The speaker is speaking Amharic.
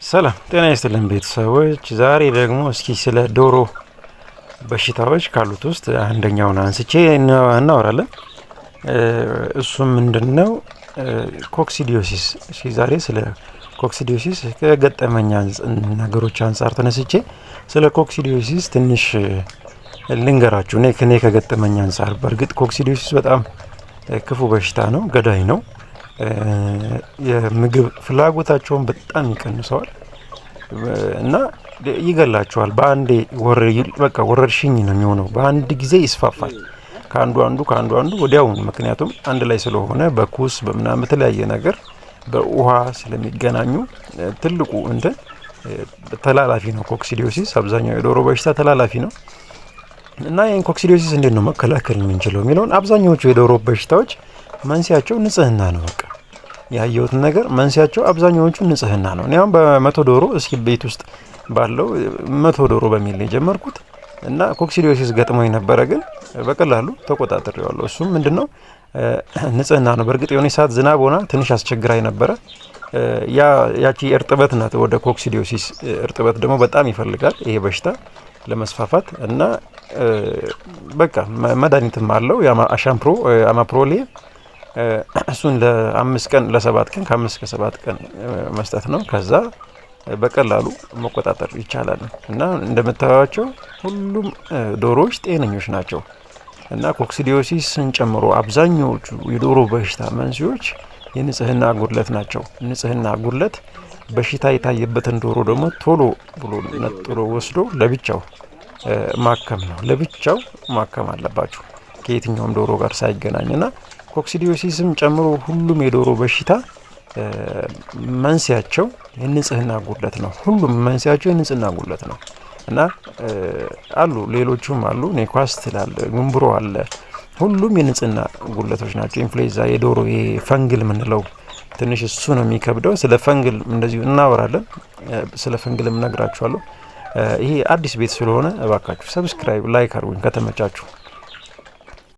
ሰላም ጤና ይስጥልን ቤተሰቦች፣ ዛሬ ደግሞ እስኪ ስለ ዶሮ በሽታዎች ካሉት ውስጥ አንደኛውን አንስቼ እናወራለን። እሱም ምንድነው? ኮክሲዲዮሲስ። እስኪ ዛሬ ስለ ኮክሲዲዮሲስ ከገጠመኝ ነገሮች አንጻር ተነስቼ ስለ ኮክሲዲዮሲስ ትንሽ ልንገራችሁ። እኔ ከገጠመኝ አንጻር። በእርግጥ ኮክሲዲዮሲስ በጣም ክፉ በሽታ ነው፣ ገዳይ ነው። የምግብ ፍላጎታቸውን በጣም ይቀንሰዋል እና ይገላቸዋል። በአንዴ ወረርሽኝ ነው የሚሆነው። በአንድ ጊዜ ይስፋፋል ከአንዱ አንዱ ወዲያው። ምክንያቱም አንድ ላይ ስለሆነ በኩስ በምናምን በተለያየ ነገር በውሃ ስለሚገናኙ ትልቁ ተላላፊ ነው ኮክሲዲዮሲስ። አብዛኛው የዶሮ በሽታ ተላላፊ ነው እና ይህን ኮክሲዲዮሲስ እንዴት ነው መከላከል የምንችለው የሚለውን፣ አብዛኛዎቹ የዶሮ በሽታዎች መንስኤያቸው ንጽህና ነው። በቃ ያየሁትን ነገር መንስኤያቸው አብዛኛዎቹ ንጽህና ነው። እኔ አሁን በ100 ዶሮ እስኪ ቤት ውስጥ ባለው 100 ዶሮ በሚል ነው የጀመርኩት እና ኮክሲዲዮሲስ ገጥሞኝ ነበረ፣ ግን በቀላሉ ተቆጣጥሬዋለሁ። እሱም ምንድነው? ንጽህና ነው። በእርግጥ የሆነ ሰዓት ዝናብ ሆና ትንሽ አስቸግራኝ ነበረ። ያቺ እርጥበት ናት ወደ ኮክሲዲዮሲስ። እርጥበት ደግሞ በጣም ይፈልጋል ይሄ በሽታ ለመስፋፋት እና በቃ መድኃኒትም አለው አሻምፕሮ አማፕሮሌ። እሱን ለ5 ቀን ለ7 ቀን ከ5 እስከ 7 ቀን መስጠት ነው። ከዛ በቀላሉ መቆጣጠር ይቻላል እና እንደምታዩቸው ሁሉም ዶሮዎች ጤነኞች ናቸው እና ኮክሲዲዮሲስን ጨምሮ አብዛኛዎቹ የዶሮ በሽታ መንስኤዎች የንጽህና ጉድለት ናቸው። ንጽህና ጉድለት በሽታ የታየበትን ዶሮ ደግሞ ቶሎ ብሎ ነጥሎ ወስዶ ለብቻው ማከም ነው። ለብቻው ማከም አለባችሁ ከየትኛውም ዶሮ ጋር ሳይገናኝና ኮክሲዲዮሲስም ጨምሮ ሁሉም የዶሮ በሽታ መንስኤያቸው የንጽህና ጉድለት ነው። ሁሉም መንስኤያቸው የንጽህና ጉድለት ነው እና አሉ ሌሎቹም አሉ። ኒውካስትል አለ፣ ጉንብሮ አለ። ሁሉም የንጽህና ጉድለቶች ናቸው። ኢንፍሉዌንዛ የዶሮ ፈንግል የምንለው ትንሽ እሱ ነው የሚከብደው። ስለ ፈንግል እንደዚሁ እናወራለን። ስለ ፈንግልም እነግራችኋለሁ። ይሄ አዲስ ቤት ስለሆነ እባካችሁ ሰብስክራይብ፣ ላይክ አድርጉኝ ከተመቻችሁ።